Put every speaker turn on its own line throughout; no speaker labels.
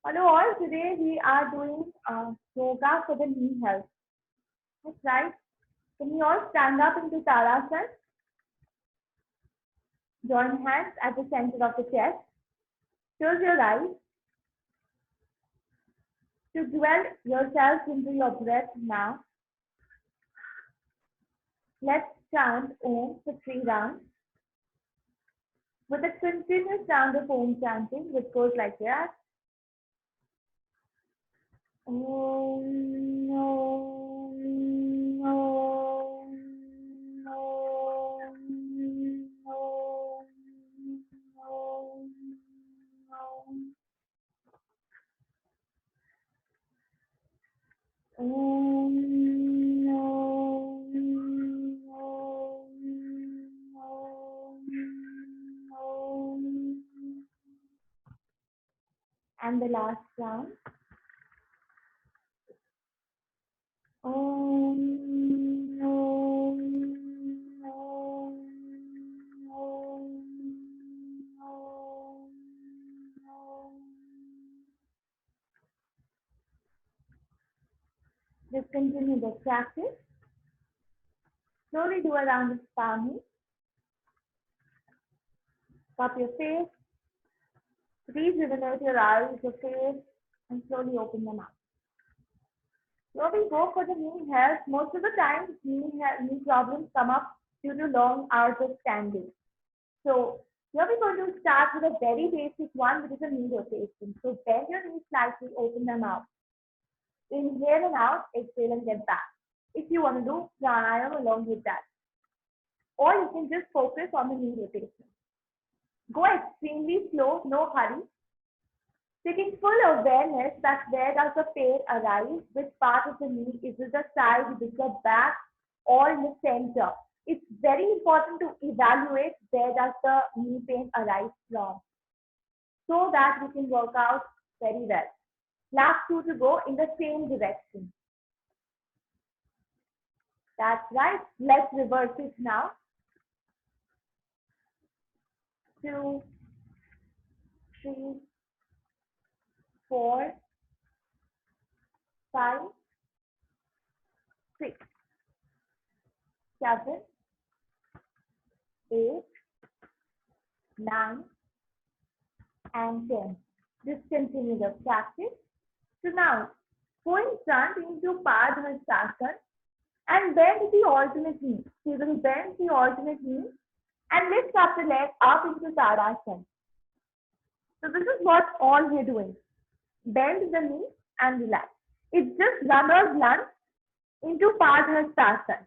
Hello all, today we are doing yoga for the knee health. That's right. Can you all stand up into Tadasana? Join hands at the center of the chest. Close your eyes. To dwell yourself into your breath now, let's chant Om for 3 rounds with a continuous sound of Om chanting, which goes like that. Om, Om, Om, Om, Om, Om, Om. Om, Om, Om, Om, Om. And the last round. Om, Om, Om, Om, Om, Om. Just continue the practice. Slowly do a round of palming. Cup your face. Please rejuvenate your eyes, your face, and slowly open them up. Here we go for the knee health. Most of the time, knee problems come up due to long hours of standing. So here we're going to start with a very basic one, which is a knee rotation. So bend your knees slightly, open them out. Inhale and out, exhale and get back. If you want to do pranayama along with that. Or you can just focus on the knee rotation. Go extremely slow, no hurry. Taking full awareness that where does the pain arise, which part of the knee, is it the side, is it the back, or in the center. It's very important to evaluate where does the knee pain arise from, so that we can work out very well. Last two to go in the same direction. That's right. Let's reverse it now. 2, 3, 4, 5, 6, 7, 8, 9, and 10. Just continue the practice. So now, go in front into Padhastasana and bend the alternate knee. So you will bend the alternate knee and lift up the leg up into Tadasana. So this is what all we're doing. Bend the knee and relax. It's just runner's lunge into Padhastasana.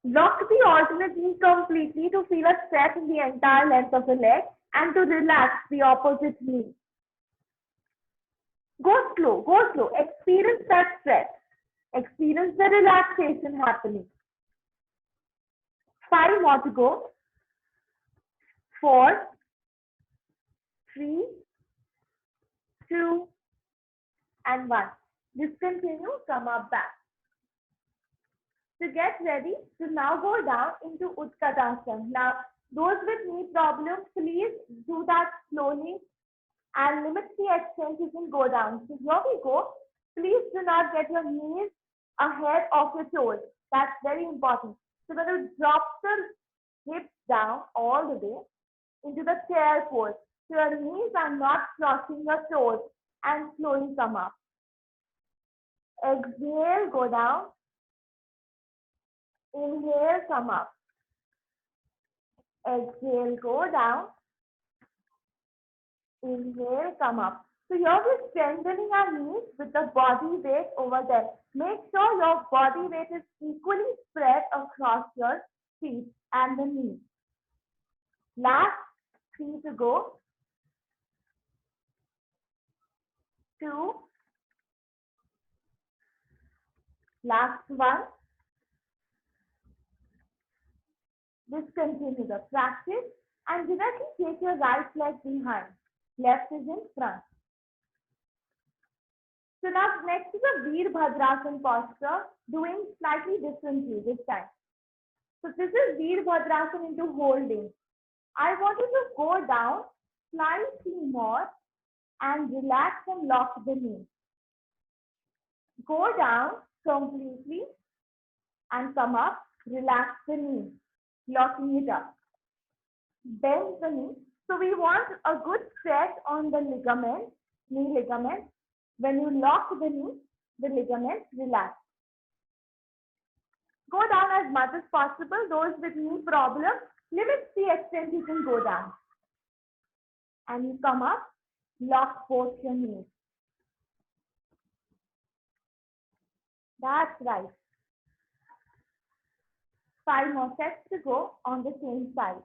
Lock the alternate knee completely to feel a stretch in the entire length of the leg and to relax the opposite knee. Go slow, go slow. Experience that stretch. Experience the relaxation happening. 5 more to go. 4, 3, 2, and 1. Discontinue, come up back. So get ready to now go down into Utkatasana. Now, those with knee problems, please do that slowly and limit the extent you can go down. So here we go. Please do not get your knees ahead of your toes. That's very important. So when you drop the hips down all the way into the chair pose. So your knees are not crossing your toes and slowly come up. Exhale, go down. Inhale, come up. Exhale, go down. Inhale, come up. So here we're strengthening our knees with the body weight over there. Make sure your body weight is equally spread across your feet and the knees. Last 3 to go. 2. Last 1. Just continue the practice and directly take your right leg behind. Left is in front. So now next is a Veerbhadrasana posture, doing slightly differently this time. So this is Veerbhadrasana into holding. I want you to go down slightly more and relax and lock the knee. Go down completely and come up, relax the knee, locking it up. Bend the knee. So we want a good stretch on the ligament, knee ligament. When you lock the knee, the ligament relax. Go down as much as possible. Those with knee problem, limit the extent you can go down. And you come up, lock both your knees. That's right. 5 more sets to go on the same side.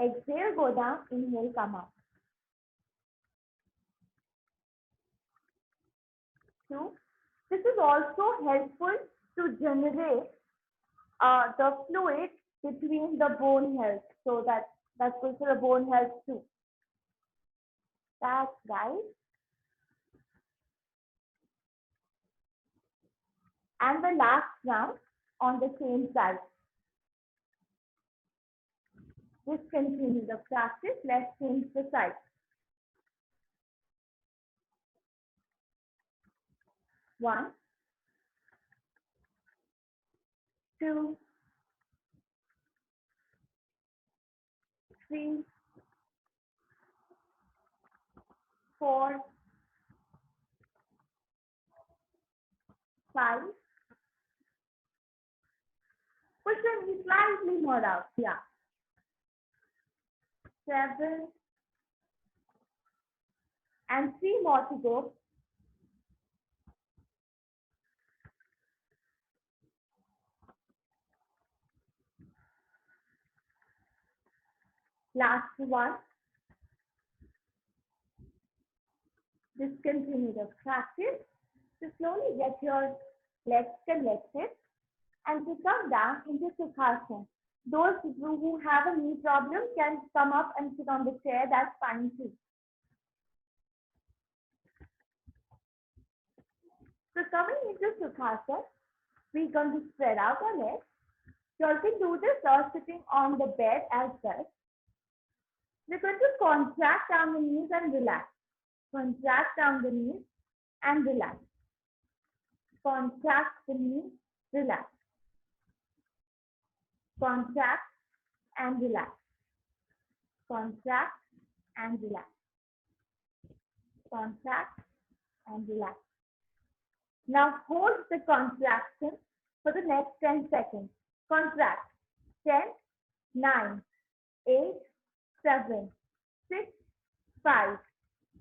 Exhale, go down, inhale, come up. 2. This is also helpful to generate the fluid between the bone health. So that's good for the bone health too. That's right. And the last round on the same side. Discontinue the practice. Let's change the side. 1, 2, 3, 4, 5. Push your knee slightly more out. Yeah. 7. And 3 more to go. Last one. Discontinue the practice. To slowly get your legs connected and to come down into Sukhasana. Those who have a knee problem can come up and sit on the chair. That's fine too. So coming into Sukhasana, we're going to spread out our legs. You all can do this or sitting on the bed as well. We're going to contract down the knees and relax. Contract down the knees and relax. Contract the knees, relax. Contract and relax. Contract and relax. Contract and relax. Now hold the contraction for the next 10 seconds. Contract. 10, 9, 8, 7, 6, 5,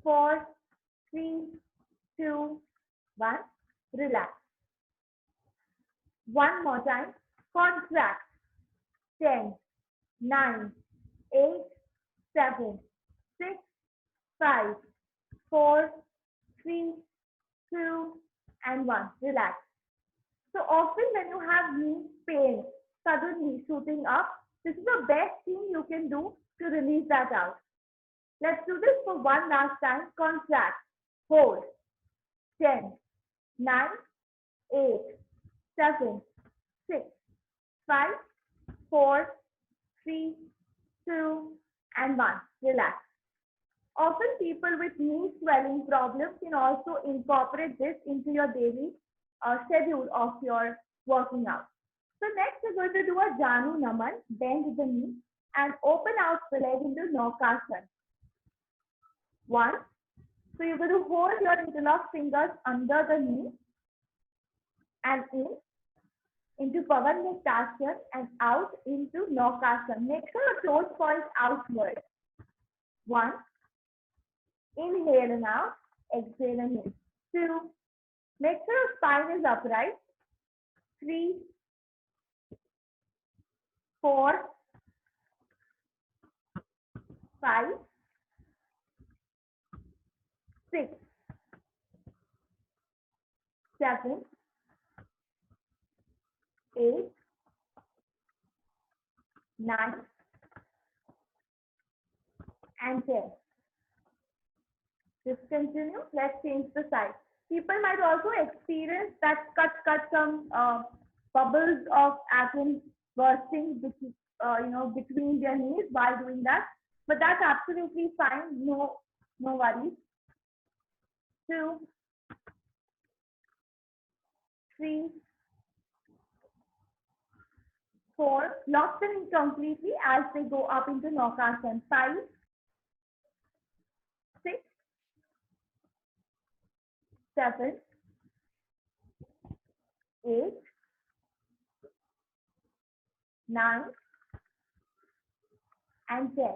4, 3, 2, 1. Relax. One more time. Contract. 10, 9, 8, 7, 6, 5, 4, 3, 2, and 1. Relax. So often when you have knee pain suddenly shooting up, this is the best thing you can do to release that out. Let's do this for one last time. Contract. Hold. 10, 9, 8, 7, 6, 5, 4, 3, 2, and 1. Relax. Often people with knee swelling problems can also incorporate this into your daily schedule of your working out. So next we're going to do a Janu Naman, bend the knee and open out the leg into Naukasana. 1. So you're going to hold your interlocked fingers under the knee and into Pavanmukhtasana and out into Naukasana. Make sure your toes point outward. 1. Inhale and out. Exhale and in. 2. Make sure your spine is upright. 3, 4, 5, 6, 7, 8, 9, and 10. Just continue. Let's change the side. People might also experience that some bubbles of atoms bursting between their knees while doing that. But that's absolutely fine. No worries. 2, 3, 4. Lock them in completely as they go up into Naukasana. 5, 6, 7, 8, 9, and 10.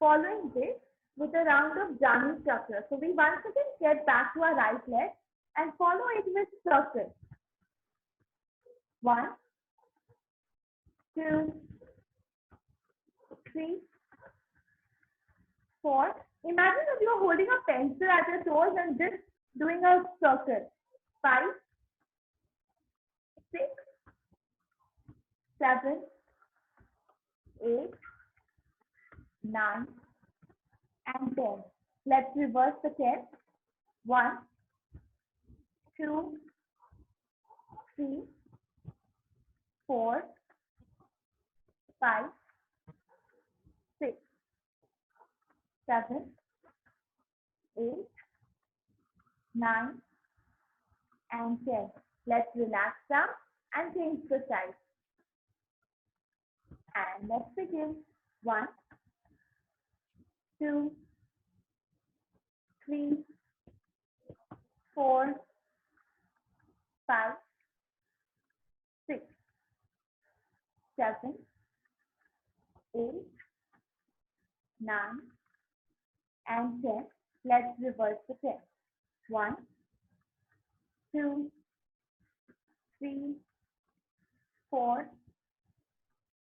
Following this with a round of Janu Chakra. So we once again get back to our right leg and follow it with circle. 1, 2, 3, 4. Imagine if you're holding a pencil at your toes and just doing a circle. 5, 6, 7, 8, 9, and 10. Let's reverse the 10. 1, 2, 3, 4, 5, 6, 7, 8, 9, and 10. Let's relax down and change the side. And let's begin. 1, 2, 3, 4, 5, 6, 7, 8, 9, and 10. Let's reverse the 10. 1, 2, 3, 4,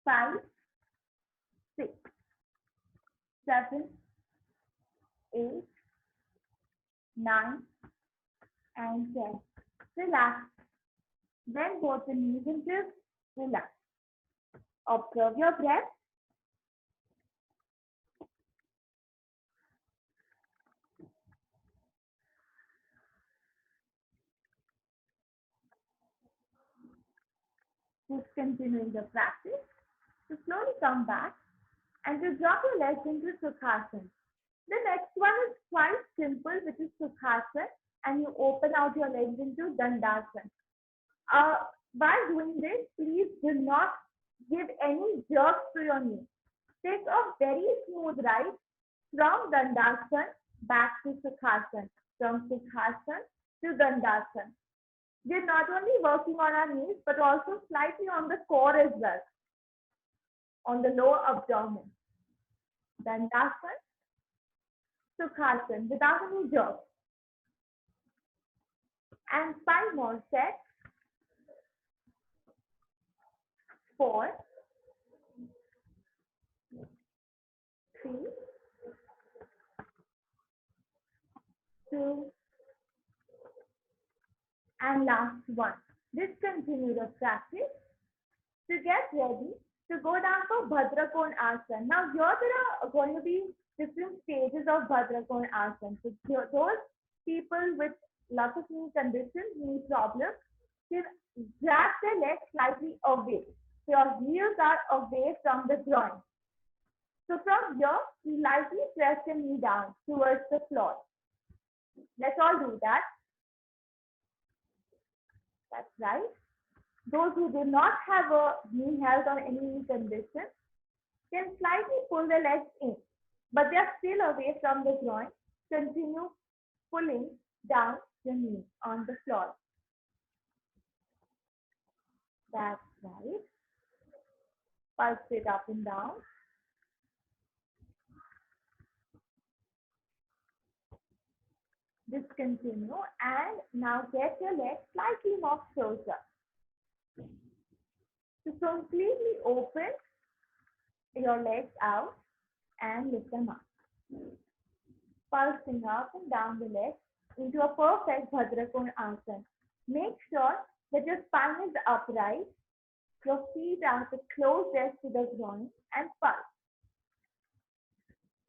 5, 6, 7, 8, 9, and 10. Relax. Then both the knees into relax. Observe your breath. Just continuing the practice. To slowly come back and to drop your legs into Sukhasana. The next one is quite simple, which is Sukhasana, and you open out your legs into Dandasana. While doing this, please do not give any jerks to your knee. Take a very smooth ride from Dandasana back to Sukhasana, from Sukhasana to Dandasana. We're not only working on our knees, but also slightly on the core as well, on the lower abdomen. Dandasana, Sukhasana, without any jerk. And 5 more sets. 4, 3, 2, and last one. Discontinue the practice to get ready to go down for Bhadrakona Asana. Now here there are going to be different stages of Bhadrakona Asana. So those people with lots of knee conditions, knee problems, can drag their legs slightly away. So your heels are away from the groin. So from here, you lightly press your knee down towards the floor. Let's all do that. That's right. Those who do not have a knee health or any knee condition can slightly pull the legs in, but they are still away from the groin. Continue pulling down the knee on the floor. That's right. Pulse it up and down. Discontinue and now get your legs slightly more closer. To completely open your legs out and lift them up. Pulsing up and down the legs into a perfect Bhadrakona Asana. Make sure that your spine is upright, your feet are the closest to the groin, and pulse.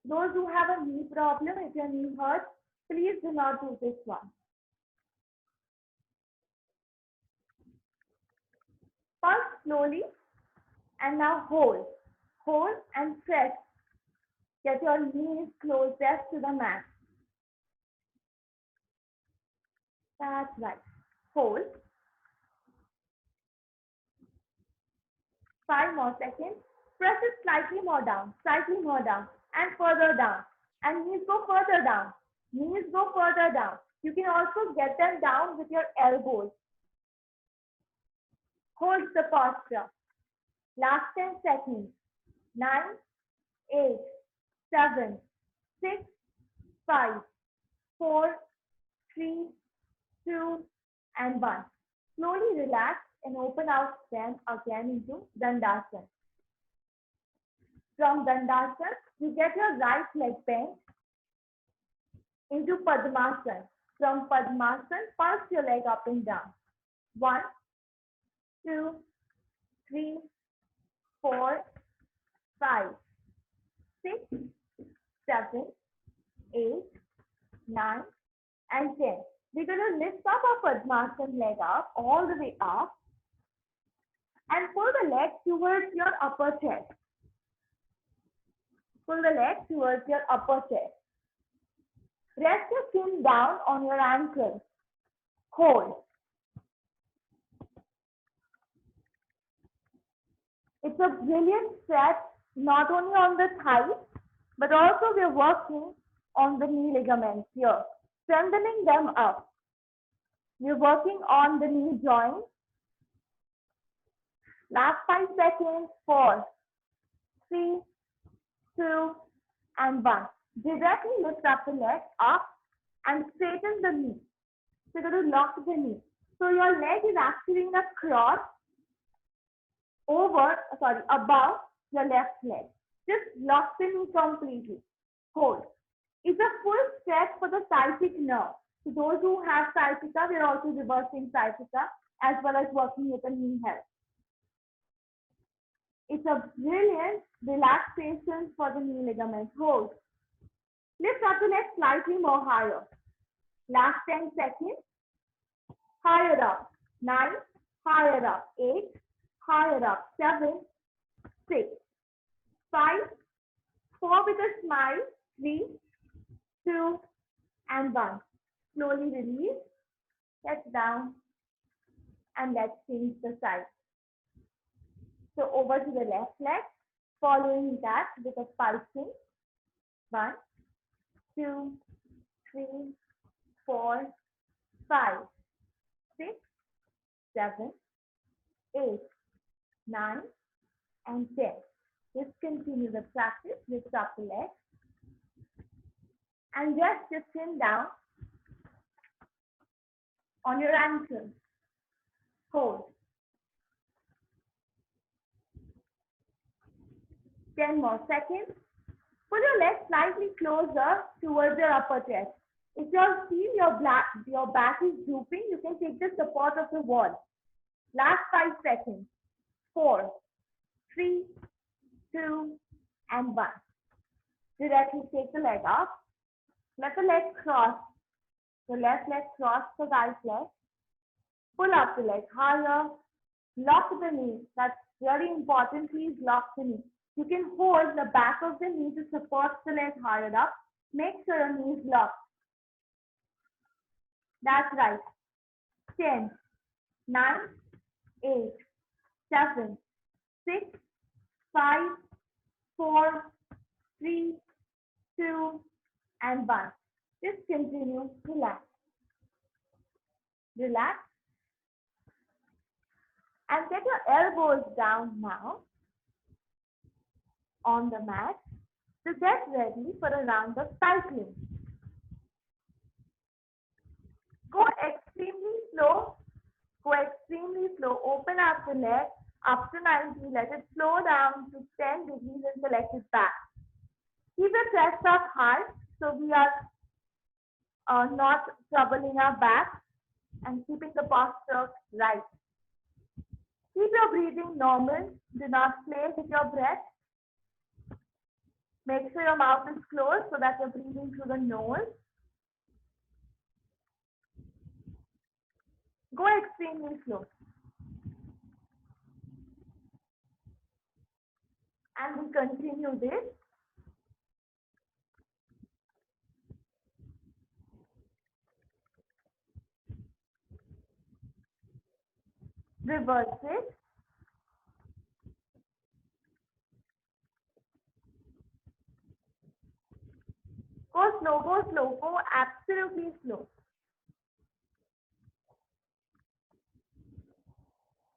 Those who have a knee problem, if your knee hurts, please do not do this one. Pulse slowly And now hold. Hold and press. Get your knees closest to the mat. That's right. Hold. 5 more seconds. Press it slightly more down, and further down. And knees go further down. Knees go further down. You can also get them down with your elbows. Hold the posture. Last 10 seconds. 9, 8, 7, 6, 5, 4, 3, 2, and 1. Slowly relax and open out then again into Dandasana. From Dandasana, you get your right leg bent into Padmasana. From Padmasana, pulse your leg up and down. 1, 2, 3, 4, 5, 6, 7, 8, 9, and 10. We're going to lift up our Padmasana leg up, all the way up, and pull the leg towards your upper chest. Pull the leg towards your upper chest. Rest your chin down on your ankle. Hold. It's a brilliant stretch, not only on the thighs, but also we're working on the knee ligaments here, strengthening them up. We're working on the knee joint. Last 5 seconds. 4, 3, 2, and 1. Directly lift up the leg up and straighten the knee. So you're going to lock the knee. So your leg is actually in a cross above your left leg. Just lock the knee completely. Hold. It's a full stretch for the sciatic nerve. So those who have sciatica, we're also reversing sciatica as well as working with the knee health. It's a brilliant relaxation for the knee ligaments. Hold. Lift up the leg slightly more higher. Last 10 seconds. Higher up. 9, higher up. 8, higher up. 7, 6, 5, 4 with a smile. 3, 2, and 1. Slowly release. Get down. And let's change the side. So over to the left leg. Following that with a pulsing. 1, 2, 3, 4, 5, 6, 7, 8, 9, and 10. Just continue the practice. Lift up the leg. And rest your chin down on your ankle. Hold. 10 more seconds. Put your leg slightly closer towards your upper chest. If you feel your back is drooping, you can take the support of the wall. Last 5 seconds. 4, 3, 2, and 1. Directly take the leg up. Let the leg cross. The left leg cross the right leg. Pull up the leg higher. Lock the knee. That's very important. Please lock the knee. You can hold the back of the knee to support the leg higher up. Make sure your knee is locked. That's right. 10, 9, 8, 7, 6, 5, 4, 3, 2, and 1. Just continue. Relax. Relax. And get your elbows down now on the mat to get ready for a round of cycling. Go extremely slow. Go extremely slow. Open up the leg up to 90. Let it slow down to 10 degrees and select it back. Keep your chest up high so we are not troubling our back and keeping the posture right. Keep your breathing normal. Do not play with your breath. Make sure your mouth is closed so that you're breathing through the nose. Go extremely slow. And we continue this. Reverse it. Go slow, go absolutely slow.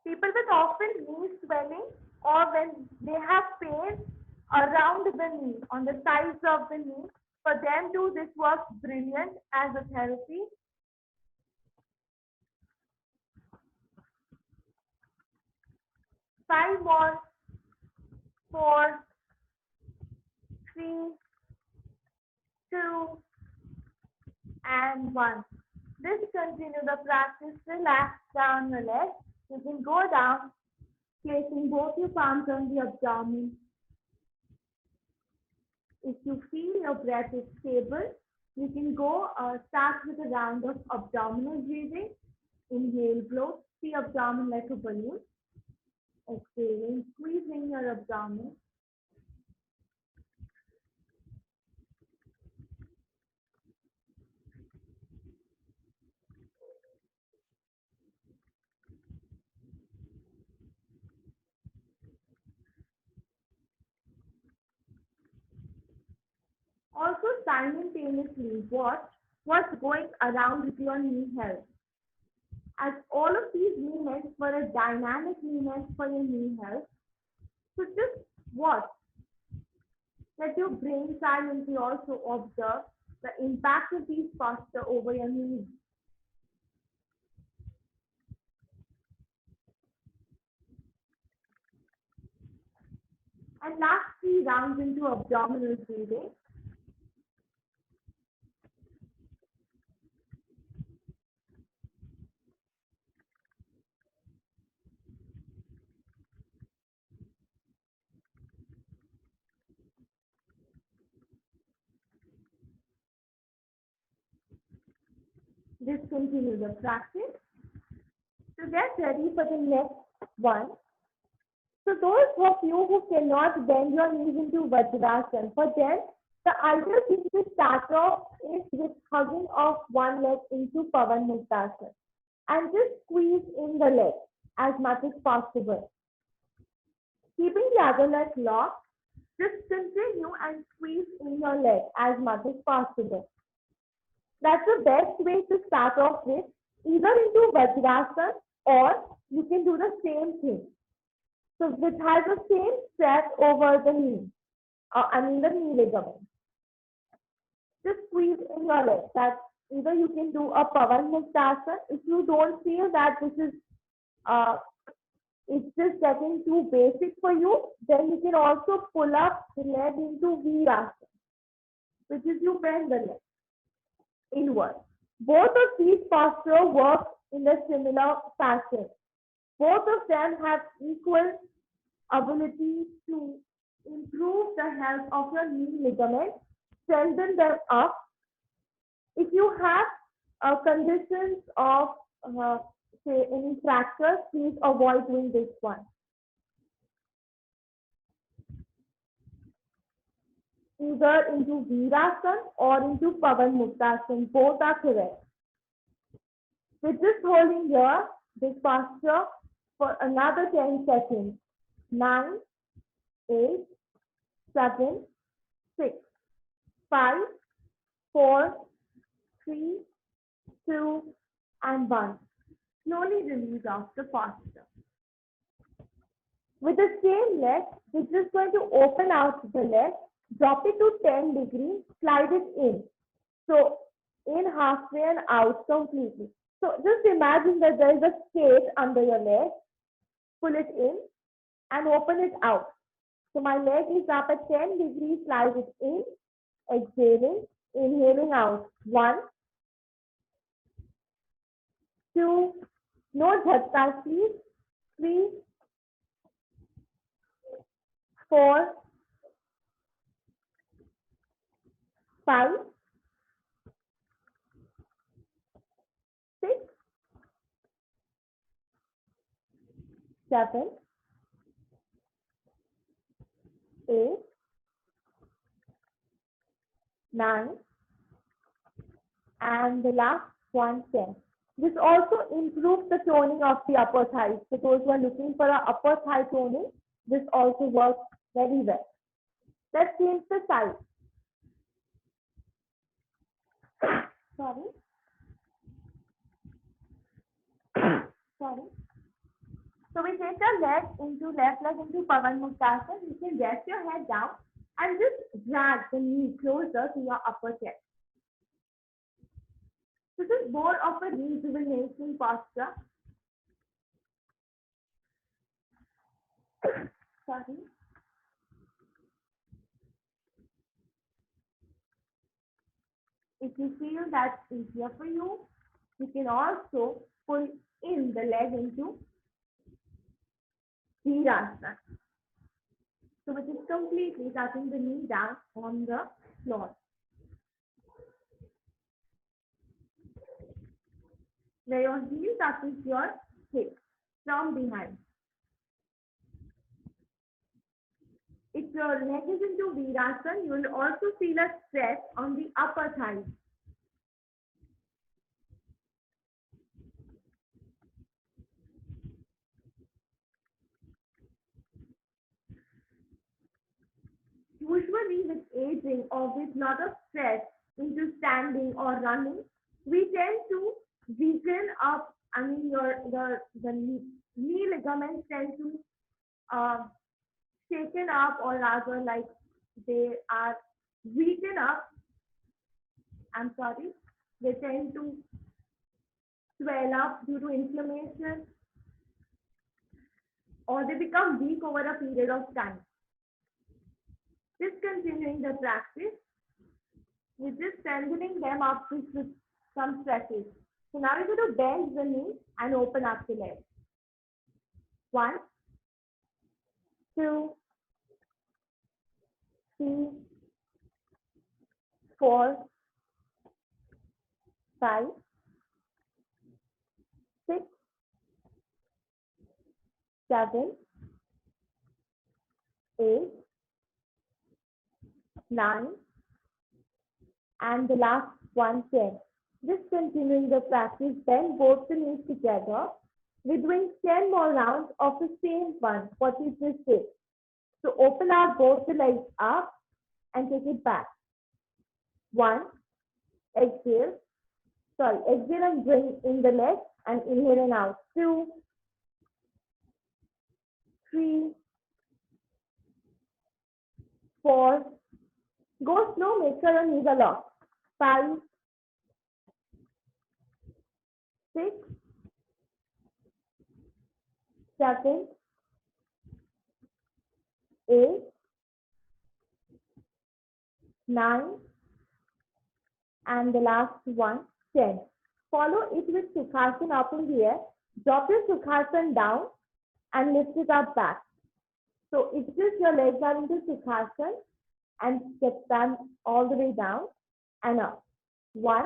People with often knee swelling or when they have pain around the knee, on the sides of the knee, for them too this works brilliant as a therapy. 5 more, 4, 3, 2, and 1. Discontinue the practice. Relax down your legs. You can go down, placing both your palms on the abdomen. If you feel your breath is stable, you can go start with a round of abdominal breathing. Inhale, blow the abdomen like a balloon. Exhaling, squeezing your abdomen. Also simultaneously watch what's going around with your knee health. As all of these movements were a dynamic movement for your knee health, so just watch. Let your brain silently also observe the impact of these posture over your knees. And last 3 rounds into abdominal breathing. Discontinue the practice. To get ready for the next one, so those of you who cannot bend your knees into Vajrasana, for them, the ideal thing to start off is with hugging off one leg into Pavan Muktasana and just squeeze in the leg as much as possible. Keeping the other leg locked, just continue and squeeze in your leg as much as possible. That's the best way to start off with, either into Vajrasana or you can do the same thing. So which has the same stress over the knee, the knee ligament. Just squeeze in your leg. That either you can do a Pavan Muktasana. If you don't feel that this is it's just getting too basic for you, then you can also pull up the leg into Virasana, which is you bend the leg inward. Both of these postures work in a similar fashion. Both of them have equal ability to improve the health of your knee ligaments, strengthen them up. If you have conditions of, say, any fractures, please avoid doing this one. Either into Virasana or into Pavan Muktasana, both are correct. With this holding here, this posture for another 10 seconds. 9, 8, 7, 6, 5, 4, 3, 2, and 1. Slowly release off the posture. With the same leg, we're just going to open out the leg, drop it to 10 degrees, slide it in. So in halfway and out completely. So just imagine that there is a skate under your leg. Pull it in and open it out. So my leg is up at 10 degrees, slide it in, exhaling, inhaling out. 1, 2, no jhatkas please. 3, 4, 5, 6, 7, 8, 9, and the last one, 10. This also improves the toning of the upper thighs. So those who are looking for an upper thigh toning, this also works very well. Let's change the side. Sorry. Sorry. So we take the left leg into Pavan Muktasana. You can rest your head down and just drag the knee closer to your upper chest. This is more of a rejuvenation posture. Sorry. If you feel that's easier for you, you can also pull in the leg into Virasana. So which is completely touching the knee down on the floor. Where your heel touches your hip from behind. If your leg is into Virasana, you will also feel a stretch on the upper thigh. Usually with aging or with lot of stress into standing or running, we tend to weaken up, the knee ligaments tend to shaken up, or rather like they are weakened up. I'm sorry, they tend to swell up due to inflammation, or they become weak over a period of time. Discontinuing the practice, we're just strengthening them up with some stretches. So now you're going to bend the knee and open up the leg. 1, 2, 3, 4, 5, 6, 7, 8, 9, and the last one, 10. Just continuing the practice, bend both the knees together. We're doing 10 more rounds of the same one, what we just did. So open out both the legs up and take it back. 1, exhale. Exhale and bring in the leg and inhale and out. 2, 3, 4. Go slow, make sure your knees are locked. 5, 6, 7, 8, 9, and the last one, 10. Follow it with Sukhasana up in the air. Drop your Sukhasana down and lift it up back. So it's just your legs are into Sukhasana and get them all the way down and up. 1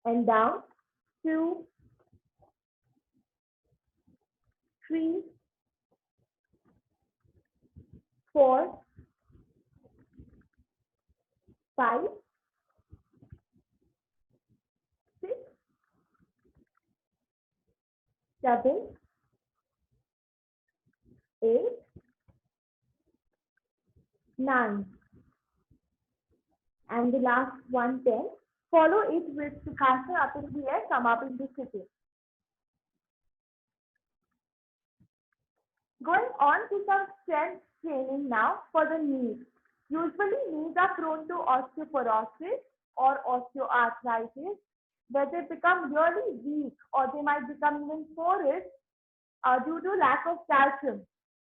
and down. 2, 3, 4, 5, 6, 7, 8, 9, and the last one, 10. Follow it with Sukhasana up in the air, come up into sitting. Going on to some strength training now for the knees. Usually knees are prone to osteoporosis or osteoarthritis, where they become really weak, or they might become even porous due to lack of calcium.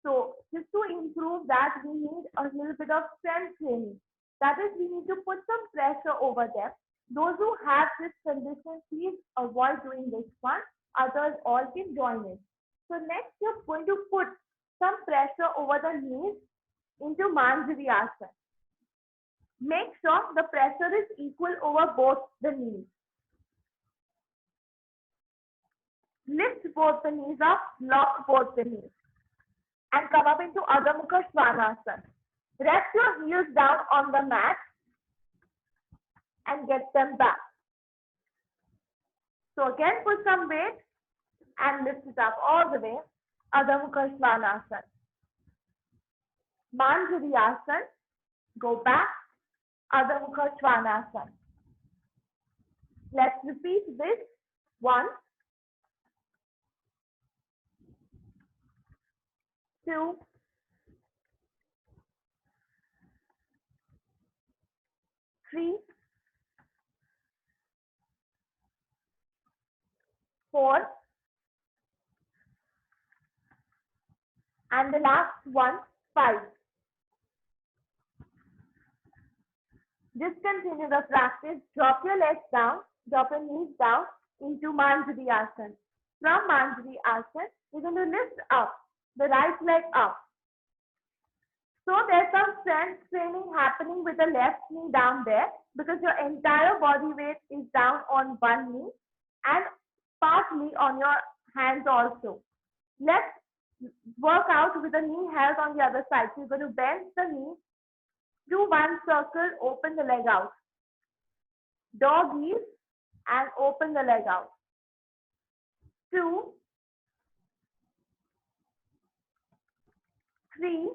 So just to improve that, we need a little bit of strength training. That is, we need to put some pressure over them. Those who have this condition, please avoid doing this one. Others all can join in. So next, you're going to put some pressure over the knees into Manjari-asana. Make sure the pressure is equal over both the knees. Lift both the knees up, lock both the knees. and come up into Adho Mukha Svanasana. Rest your heels down on the mat and get them back. So again, put some weight and lift it up all the way. Adho Mukha Svanasana. Manjari Asana. Go back. Adho Mukha Svanasana. Let's repeat this. 1, 2, 3, 4, and the last one, 5. Just continue the practice. Drop your legs down, drop your knees down into Manjari Asana. From Manjari Asana, you're going to lift up the right leg up. So there's some strength training happening with the left knee down there because your entire body weight is down on one knee and partly on your hands also. Let's work out with the knee held on the other side. So you're going to bend the knee, do one circle, open the leg out. Doggies and open the leg out. 2, 3,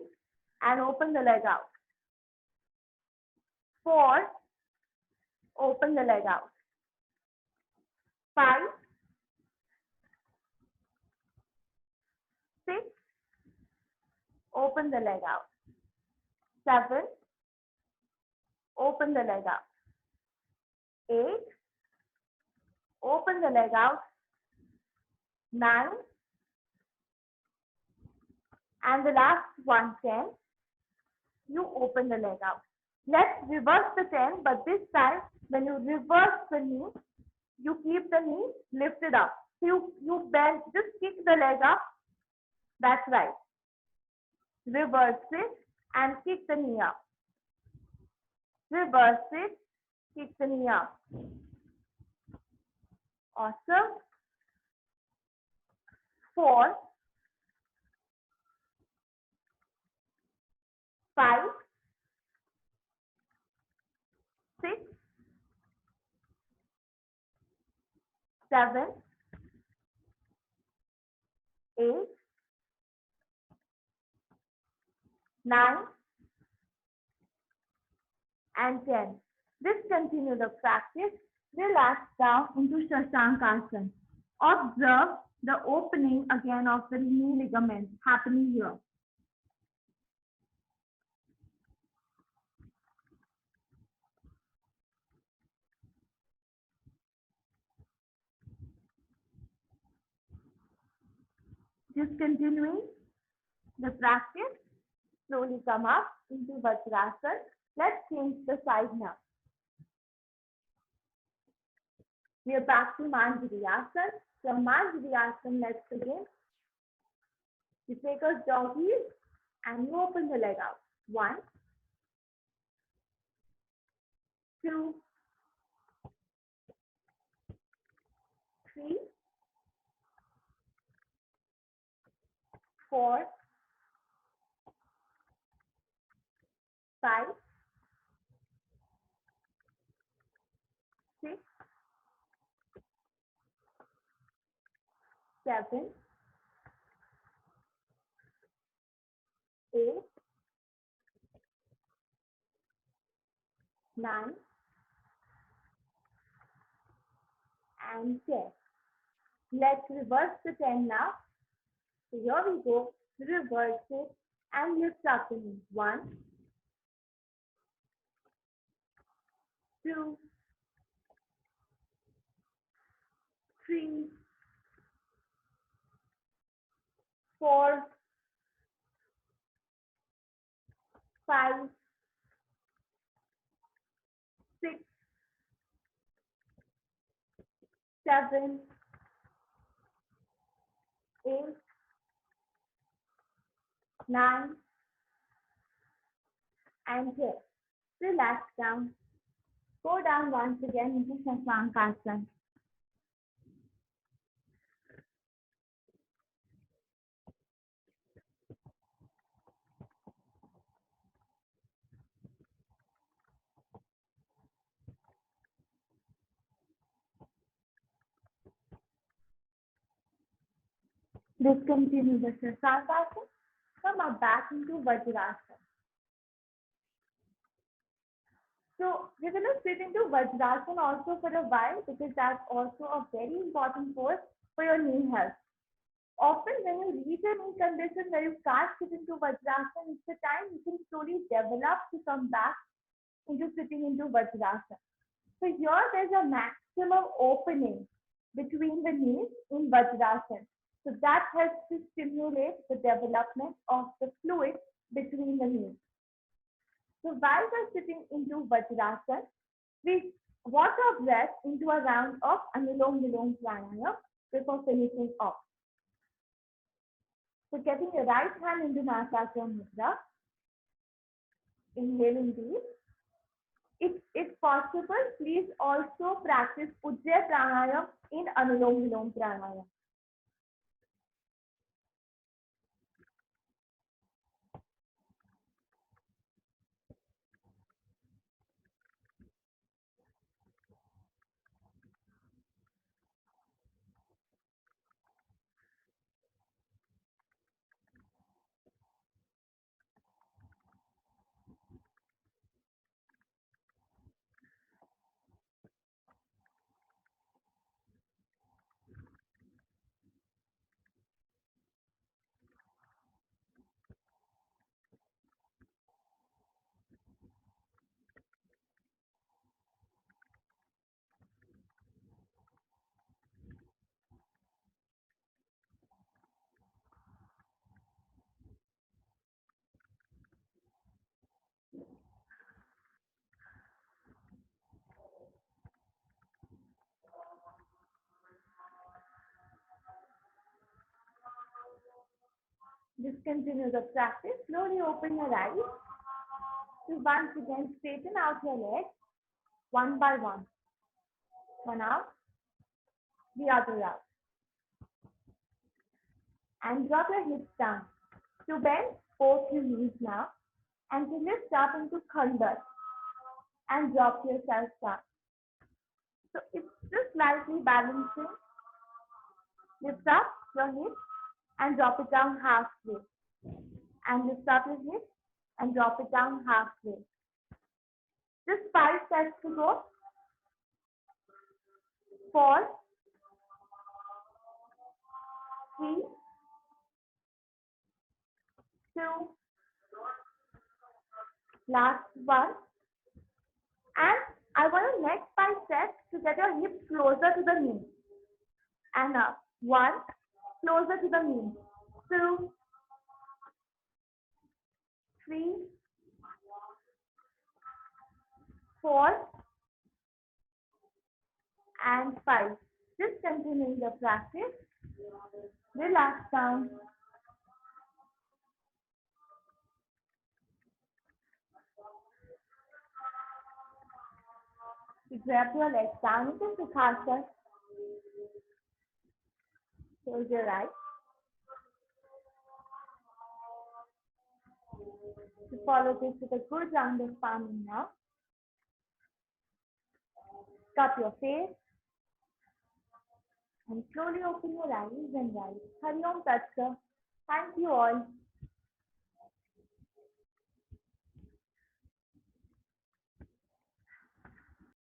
and open the leg out. 4, open the leg out. 5, 6, open the leg out. 7, open the leg out. 8, open the leg out. 9, and the last one, 10, you open the leg out. Let's reverse the 10, but this time when you reverse the knee, you keep the knee lifted up. So you bend, just kick the leg up. That's right. Reverse it and kick the knee up. Reverse it, kick the knee up. Awesome. 4, 5, 6, 7, 8, 9, and 10. Just continue the practice. Relax down into Shashankasana. Observe the opening again of the knee ligament happening here. Just continuing the practice. Slowly come up into Vajrasana. Let's change the side now. We are back to Manjari Asana. From Manjari Asana, let's begin. You take a doggy and you open the leg out. 1, 2, 3, 4, 5, 6, 7, 8, 9, and 10. Let's reverse the 10 now. So here we go. Reverse it and lift up the knee. 1, 2, 3, 4, 5, 6, 7, 8, 9, and 10. Relax down. Go down once again into Shashankasana. Discontinue the Sirsasana. Come up back into Vajrasana. So we will sit into Vajrasana also for a while because that's also a very important pose for your knee health. Often when you reach a knee condition where you can't sit into Vajrasana, it's the time you can slowly develop to come back into sitting into Vajrasana. So here there's a maximum opening between the knees in Vajrasana. So that helps to stimulate the development of the fluid between the knees. So while we're sitting into Vajrasana, we walk our breath into a round of Anulom Vilom Pranayama before finishing off. So getting your right hand into Nasasana Mudra, inhaling deep. If possible, please also practice Ujjayi Pranayama in Anulom Vilom Pranayama. Discontinue the practice. Slowly open your eyes. So once again, straighten out your legs one by one. One out, the other out. And drop your hips down. To bend both your knees now and to lift up into Khandar and drop yourself down. So it's just slightly balancing. Lift up your hips and drop it down halfway. And lift up your hips and drop it down halfway. Just 5 sets to go. 4, 3, 2, last one. And I want the next 5 sets to get your hips closer to the knee. And up. 1, closer to the knee. 2, 3, 4, and 5. Just continuing the practice. Relax down. You grab your legs down into Sukhasana. Close your eyes. To follow this with a good round of palming now. Cup your face. And slowly open your eyes and rise. Hari Om Tat Sat. Thank you all.